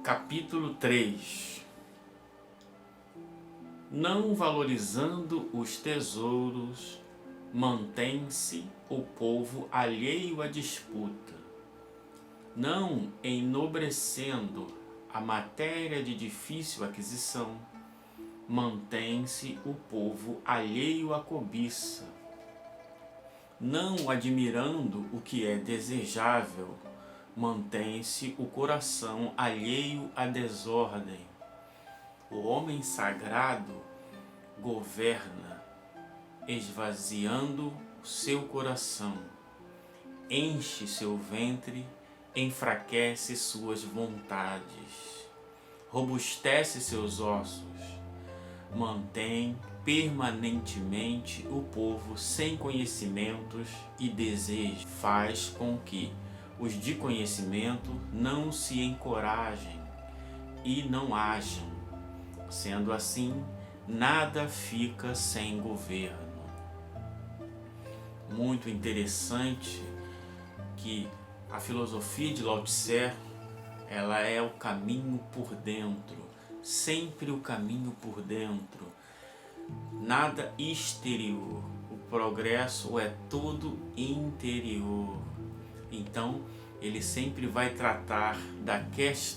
Capítulo 3. Não valorizando os tesouros, mantém-se o povo alheio à disputa. Não enobrecendo a matéria de difícil aquisição, mantém-se o povo alheio à cobiça. Não admirando o que é desejável, mantém-se o coração alheio à desordem. O homem sagrado governa, esvaziando seu coração, enche seu ventre, enfraquece suas vontades, robustece seus ossos, mantém permanentemente o povo sem conhecimentos e desejos, faz com que os de conhecimento não se encorajem e não hajam. Sendo assim, nada fica sem governo. Muito interessante que a filosofia de Lao Tse, ela é o caminho por dentro, sempre o caminho por dentro, nada exterior. O progresso é todo interior. Então, ele sempre vai tratar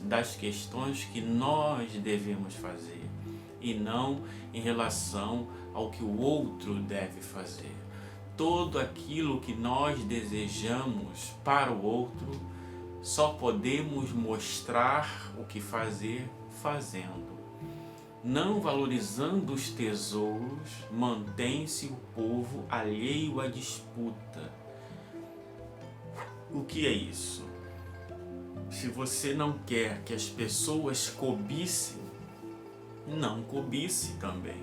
das questões que nós devemos fazer e não em relação ao que o outro deve fazer. Tudo aquilo que nós desejamos para o outro, só podemos mostrar o que fazer fazendo. Não valorizando os tesouros, mantém-se o povo alheio à disputa. O que é isso? Se você não quer que as pessoas cobicem, não cobice também.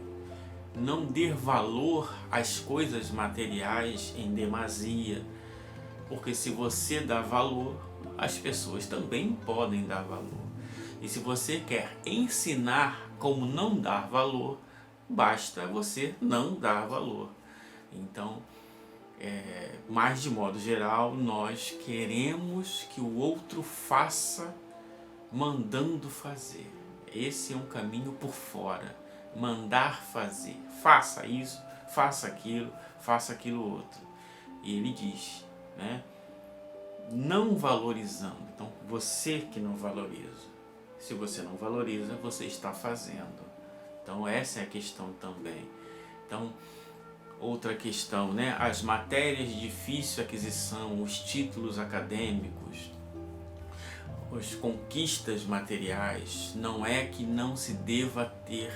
Não dê valor às coisas materiais em demasia, porque se você dá valor, as pessoas também podem dar valor. E se você quer ensinar como não dar valor, basta você não dar valor. Então, mas de modo geral, nós queremos que o outro faça mandando fazer. Esse é um caminho por fora, mandar fazer. Faça isso, faça aquilo outro. E ele diz, né? Não valorizando. Então, você que não valoriza. Se você não valoriza, você está fazendo. Então, essa é a questão também. Então, outra questão, né? As matérias de difícil aquisição, os títulos acadêmicos, as conquistas materiais, não é que não se deva ter,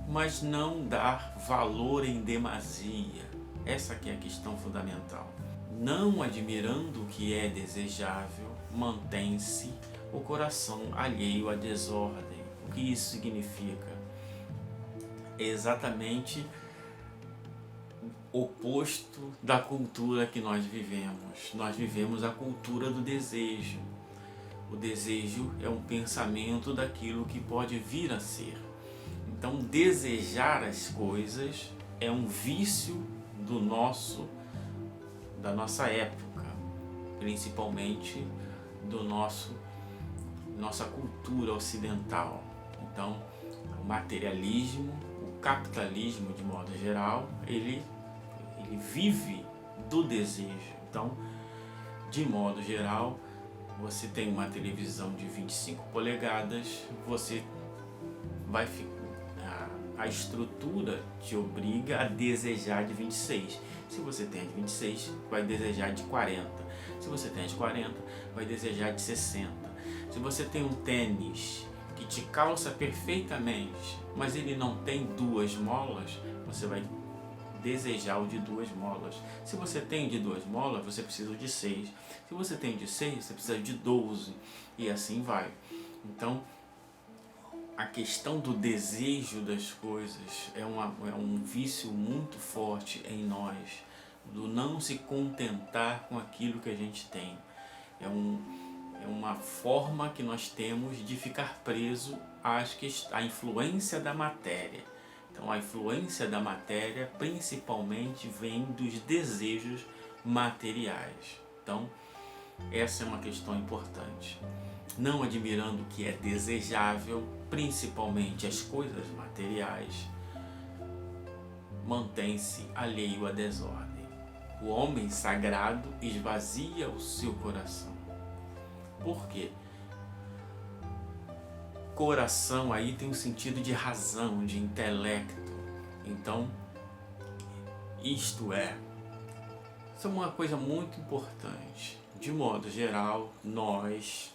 mas não dar valor em demasia. Essa aqui é a questão fundamental. Não admirando o que é desejável, mantém-se o coração alheio à desordem. O que isso significa? É exatamente oposto da cultura que nós vivemos. Nós vivemos a cultura do desejo. O desejo é um pensamento daquilo que pode vir a ser. Então, desejar as coisas é um vício da nossa época, principalmente nossa cultura ocidental. Então, o materialismo, o capitalismo de modo geral, ele vive do desejo. Então, de modo geral, você tem uma televisão de 25 polegadas, você vai ficar, a estrutura te obriga a desejar de 26. Se você tem a de 26, vai desejar de 40. Se você tem a de 40, vai desejar de 60. Se você tem um tênis que te calça perfeitamente, mas ele não tem duas molas, você vai desejar o de duas molas. Se você tem de duas molas, você precisa de 6. Se você tem de 6, você precisa de 12. E assim vai. Então, a questão do desejo das coisas é um vício muito forte em nós, do não se contentar com aquilo que a gente tem. É uma forma que nós temos de ficar preso à influência da matéria. Então, a influência da matéria principalmente vem dos desejos materiais. Então, Essa é uma questão importante. Não admirando o que é desejável, principalmente as coisas materiais, mantém-se alheio à desordem. O homem sagrado esvazia o seu coração. Por quê? Coração aí tem um sentido de razão, de intelecto. Então, isso é uma coisa muito importante. De modo geral, nós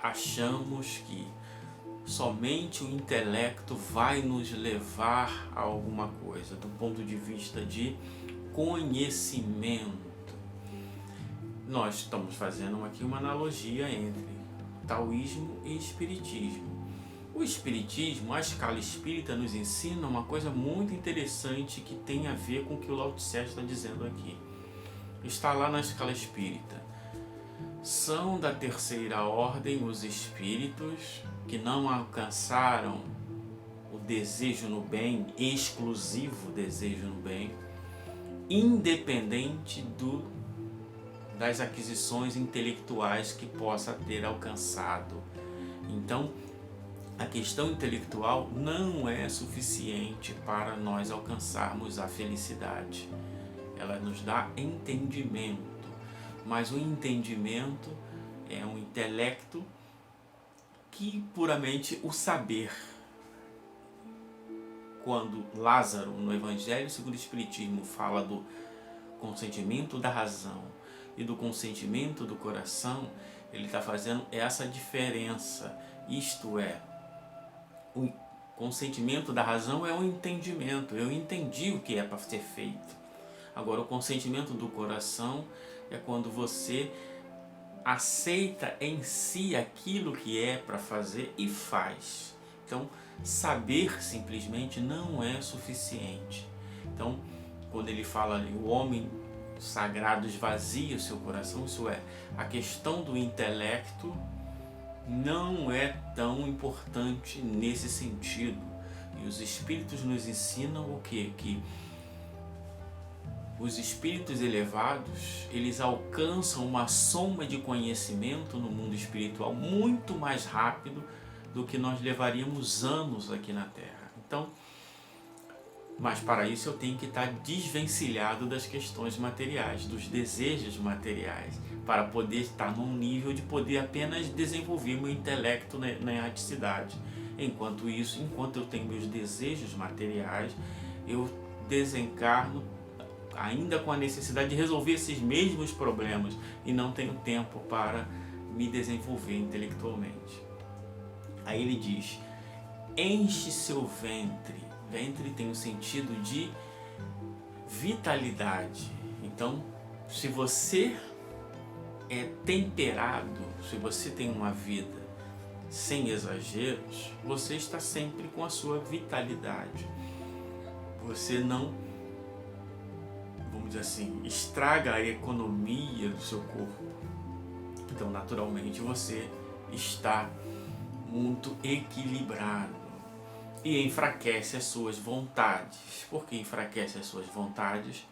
achamos que somente o intelecto vai nos levar a alguma coisa, do ponto de vista de conhecimento. Nós estamos fazendo aqui uma analogia entre taoísmo e espiritismo. O espiritismo, a escala espírita, nos ensina uma coisa muito interessante que tem a ver com o que o Lao Tse está dizendo aqui. Está lá na escala espírita. São da terceira ordem os espíritos que não alcançaram o desejo no bem, exclusivo desejo no bem, independente das aquisições intelectuais que possa ter alcançado. Então, a questão intelectual não é suficiente para nós alcançarmos a felicidade. Ela nos dá entendimento. Mas o entendimento é um intelecto que puramente o saber. Quando Lázaro, no Evangelho segundo o Espiritismo, fala do consentimento da razão e do consentimento do coração, ele está fazendo essa diferença. Isto é, o consentimento da razão é o entendimento. Eu entendi o que é para ser feito. Agora, o consentimento do coração é quando você aceita em si aquilo que é para fazer e faz. Então, saber simplesmente não é suficiente. Então, quando ele fala ali, o homem sagrado esvazia o seu coração, isso é, a questão do intelecto não é tão importante nesse sentido. E os espíritos nos ensinam o quê? Que os espíritos elevados, eles alcançam uma soma de conhecimento no mundo espiritual muito mais rápido do que nós levaríamos anos aqui na Terra. Então, mas para isso eu tenho que estar desvencilhado das questões materiais, dos desejos materiais, para poder estar num nível de poder apenas desenvolver meu intelecto na erraticidade. Enquanto isso, enquanto eu tenho meus desejos materiais, eu desencarno ainda com a necessidade de resolver esses mesmos problemas e não tenho tempo para me desenvolver intelectualmente. Aí ele diz, enche seu ventre. Ventre tem o sentido de vitalidade. Então, se você é temperado, se você tem uma vida sem exageros, você está sempre com a sua vitalidade. Você não, vamos dizer assim, estraga a economia do seu corpo. Então, naturalmente, você está muito equilibrado e enfraquece as suas vontades. Por que enfraquece as suas vontades?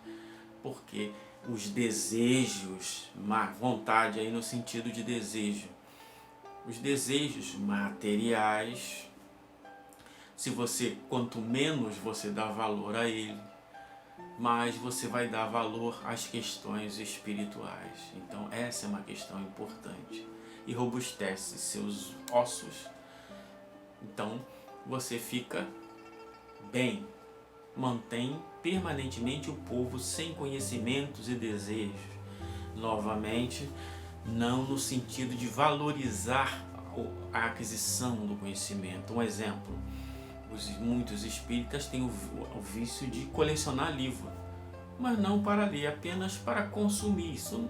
Porque os desejos, vontade aí no sentido de desejo, os desejos materiais, se você, quanto menos você dá valor a ele, mais você vai dar valor às questões espirituais. Então essa é uma questão importante e robustece seus ossos. Então você fica bem, mantém permanentemente o povo sem conhecimentos e desejos. Novamente, não no sentido de valorizar a aquisição do conhecimento. Um exemplo, muitos espíritas têm o vício de colecionar livro, mas não para ler, apenas para consumir. Isso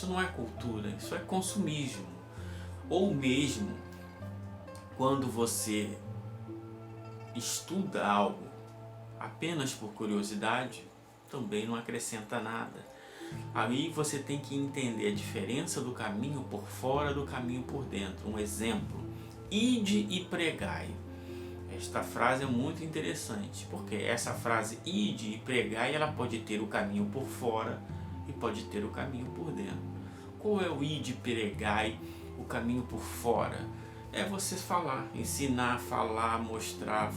não é cultura, isso é consumismo. Ou mesmo, quando você estuda algo apenas por curiosidade, também não acrescenta nada. Aí você tem que entender a diferença do caminho por fora do caminho por dentro. Um exemplo, ide e pregai. Esta frase é muito interessante, porque essa frase ide e pregai, ela pode ter o caminho por fora e pode ter o caminho por dentro. Qual é o ide pregai, o caminho por fora? É você falar, ensinar, falar, mostrar,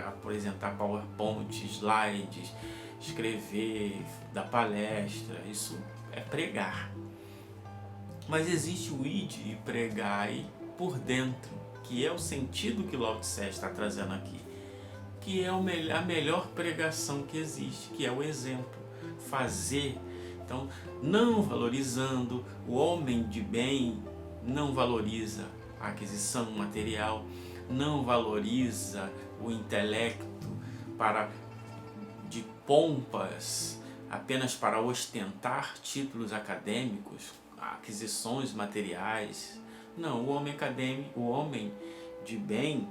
apresentar PowerPoint, slides, escrever, dar palestra, isso é pregar. Mas existe o ide e pregai por dentro, que é o sentido que Lao Tse está trazendo aqui, que é a melhor pregação que existe, que é o exemplo, fazer. Então, não valorizando, o homem de bem não valoriza a aquisição material, não valoriza o intelecto de pompas, apenas para ostentar títulos acadêmicos, aquisições materiais. Não, o homem acadêmico, o homem de bem,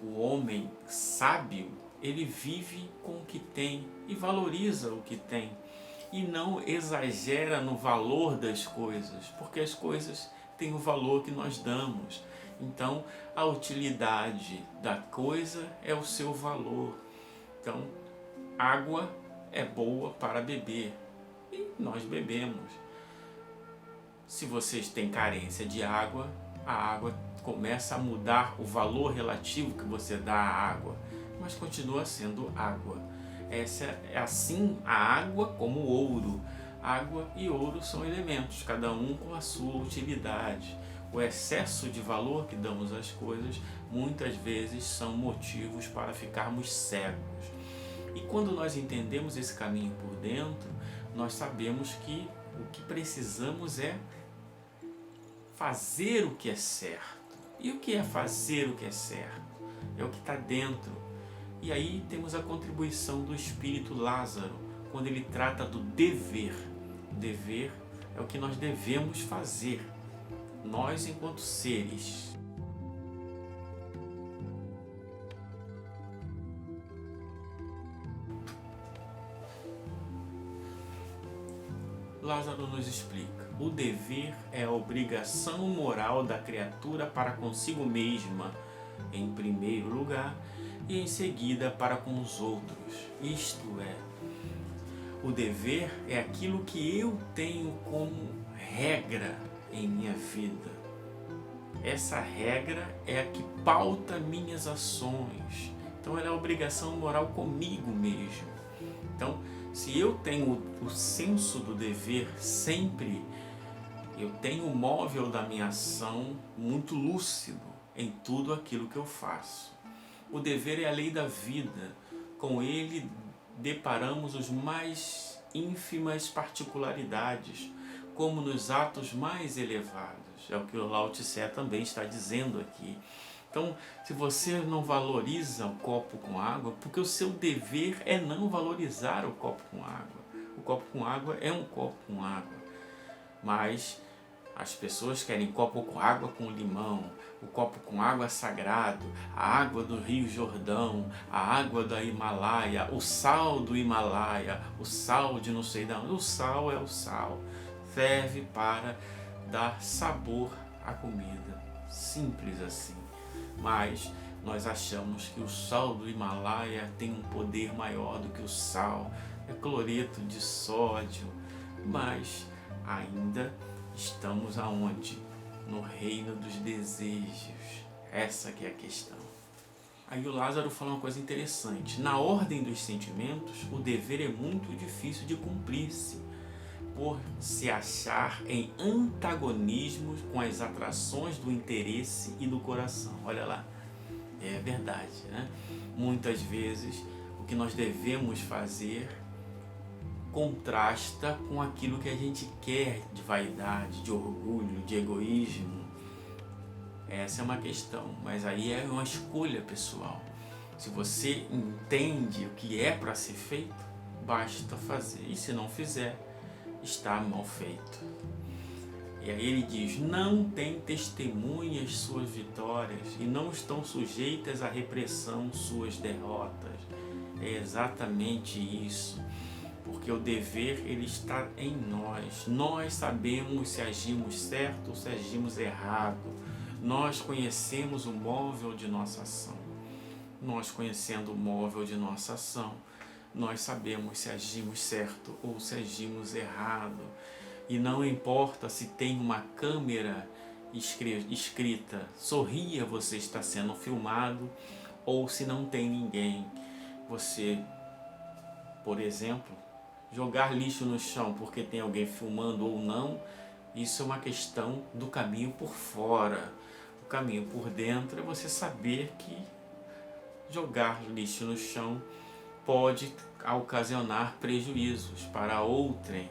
o homem sábio, ele vive com o que tem e valoriza o que tem. E não exagera no valor das coisas, porque as coisas têm o valor que nós damos. Então, a utilidade da coisa é o seu valor. Então, água é boa para beber e nós bebemos. Se vocês têm carência de água, a água começa a mudar o valor relativo que você dá à água, mas continua sendo água. Essa é assim a água como o ouro. Água e ouro são elementos, cada um com a sua utilidade. O excesso de valor que damos às coisas muitas vezes são motivos para ficarmos cegos. E quando nós entendemos esse caminho por dentro, nós sabemos que o que precisamos é fazer o que é certo. E o que é fazer o que é certo? É o que está dentro. E aí temos a contribuição do espírito Lázaro, quando ele trata do dever. O dever é o que nós devemos fazer, nós enquanto seres. Lázaro nos explica: o dever é a obrigação moral da criatura para consigo mesma, em primeiro lugar, e em seguida para com os outros. Isto é, o dever é aquilo que eu tenho como regra em minha vida. Essa regra é a que pauta minhas ações. Então ela é a obrigação moral comigo mesmo. Então, se eu tenho o senso do dever sempre, eu tenho o móvel da minha ação muito lúcido em tudo aquilo que eu faço. O dever é a lei da vida. Com ele deparamos os mais ínfimas particularidades, como nos atos mais elevados. É o que o Lao Tse também está dizendo aqui. Então, se você não valoriza o copo com água, porque o seu dever é não valorizar o copo com água. O copo com água é um copo com água. Mas as pessoas querem copo com água com limão, o copo com água sagrado, a água do Rio Jordão, a água da Himalaia, o sal do Himalaia, o sal de não sei de onde. O sal é o sal, serve para dar sabor à comida, simples assim. Mas nós achamos que o sal do Himalaia tem um poder maior do que o sal, é cloreto de sódio, mas ainda estamos aonde? No reino dos desejos. Essa que é a questão. Aí o Lázaro fala uma coisa interessante. Na ordem dos sentimentos, o dever é muito difícil de cumprir-se, por se achar em antagonismo com as atrações do interesse e do coração. Olha lá, é verdade, né? Muitas vezes o que nós devemos fazer contrasta com aquilo que a gente quer de vaidade, de orgulho, de egoísmo. Essa é uma questão, mas aí é uma escolha pessoal. Se você entende o que é para ser feito, basta fazer. E se não fizer, está mal feito. E aí ele diz: não tem testemunhas suas vitórias e não estão sujeitas à repressão suas derrotas. É exatamente isso. Porque o dever ele está em nós. Nós sabemos se agimos certo ou se agimos errado. Nós conhecemos o móvel de nossa ação. Nós conhecendo o móvel de nossa ação, nós sabemos se agimos certo ou se agimos errado. E não importa se tem uma câmera escrita, sorria, você está sendo filmado, ou se não tem ninguém. Você, por exemplo, jogar lixo no chão porque tem alguém filmando ou não, isso é uma questão do caminho por fora. O caminho por dentro é você saber que jogar lixo no chão pode ocasionar prejuízos para outrem.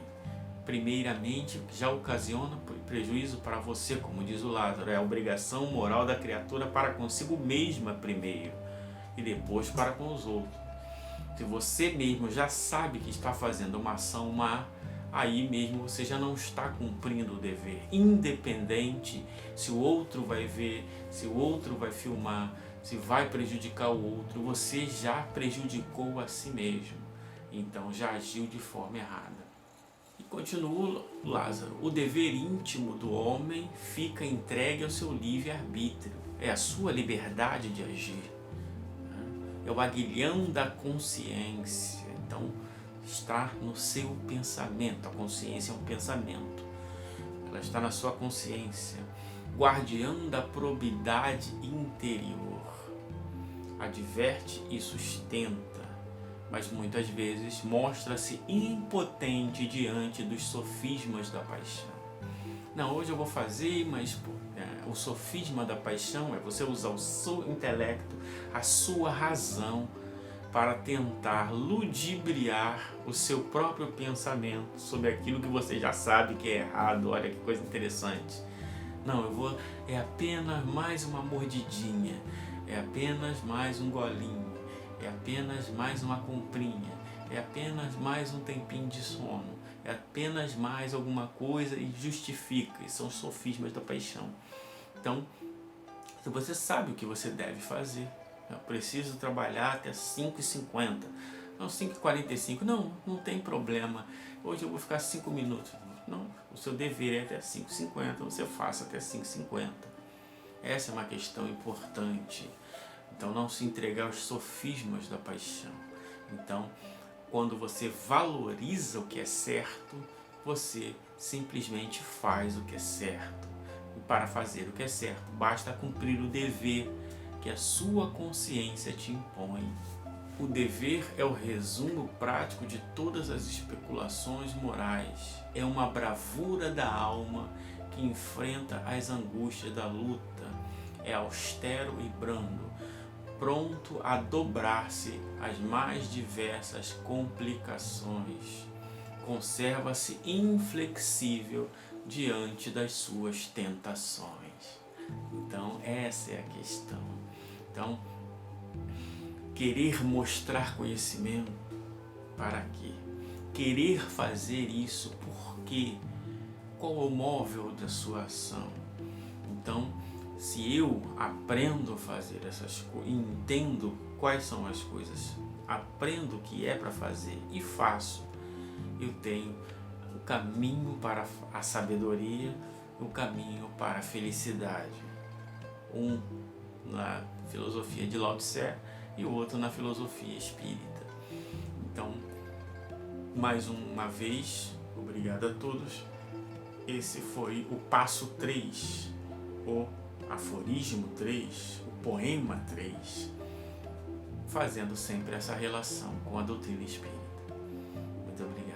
Primeiramente, já ocasiona prejuízo para você, como diz o Lázaro, é a obrigação moral da criatura para consigo mesma primeiro e depois para com os outros. Se você mesmo já sabe que está fazendo uma ação má, aí mesmo você já não está cumprindo o dever, independente se o outro vai ver, se o outro vai filmar, se vai prejudicar o outro, você já prejudicou a si mesmo, então já agiu de forma errada. E continua Lázaro, o dever íntimo do homem fica entregue ao seu livre-arbítrio, é a sua liberdade de agir, é o aguilhão da consciência, então está no seu pensamento, a consciência é um pensamento, ela está na sua consciência, guardião da probidade interior, adverte e sustenta, mas muitas vezes mostra-se impotente diante dos sofismas da paixão. Não, hoje eu vou fazer, mas o sofisma da paixão é você usar o seu intelecto, a sua razão, para tentar ludibriar o seu próprio pensamento sobre aquilo que você já sabe que é errado. Olha que coisa interessante. Não, é apenas mais uma mordidinha, é apenas mais um golinho, é apenas mais uma comprinha, é apenas mais um tempinho de sono, é apenas mais alguma coisa e justifica. E são os sofismas da paixão. Então, se você sabe o que você deve fazer, eu preciso trabalhar até 5h50, não 5h45, não tem problema, hoje eu vou ficar 5 minutos. Não, o seu dever é até 5h50, você faça até 5h50. Essa é uma questão importante. Então, não se entregar aos sofismas da paixão. Então, quando você valoriza o que é certo, você simplesmente faz o que é certo. E para fazer o que é certo, basta cumprir o dever que a sua consciência te impõe. O dever é o resumo prático de todas as especulações morais. É uma bravura da alma que enfrenta as angústias da luta. É austero e brando, pronto a dobrar-se às mais diversas complicações. Conserva-se inflexível diante das suas tentações. Então, essa é a questão. Então, querer mostrar conhecimento, para quê? Querer fazer isso, por quê? Qual é o móvel da sua ação? Então, se eu aprendo a fazer essas coisas, entendo quais são as coisas, aprendo o que é para fazer e faço, eu tenho o caminho para a sabedoria, o caminho para a felicidade. Um na filosofia de Lao Tse e o outro na filosofia espírita. Então, mais uma vez, obrigado a todos. Esse foi o passo 3, o aforismo 3, o poema 3, fazendo sempre essa relação com a doutrina espírita. Muito obrigado.